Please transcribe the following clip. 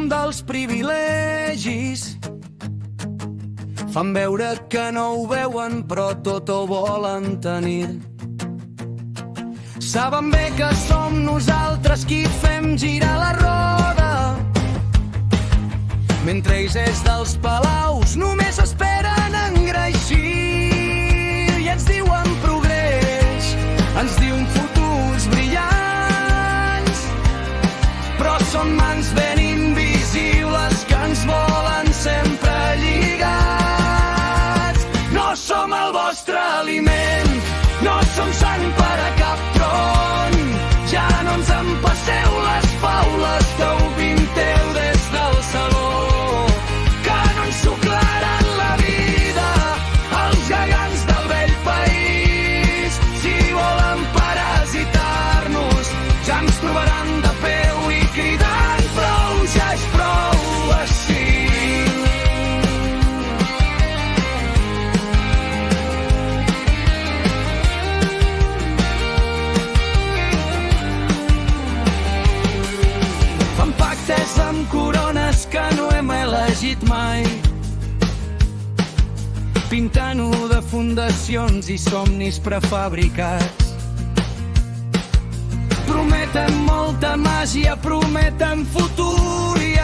nom dels privilegis. Fan veure que no ho veuen, però tot ho volen tenir. Saben bé que som nosaltres qui fem girar la roda, mentre ells és dels palaus només esperen engreixir. I ens diuen progrés, ens diuen futurs brillants, però són mans ben invisibles que ens volen sempre lligats. No som el vostre aliment, no som sang per a cap tron. Ja no ens empasseu les faules que ho pinteu des del saló, que no ens suclaran la vida els gegants del vell país. Si volen parasitar-nos, ja ens trobaran de peu i cridant prou, ja és prou així. Fan pactes amb corones que no hem elegit mai, pintant-ho de fundacions i somnis prefabricats. Prometen molta màgia, prometen futur i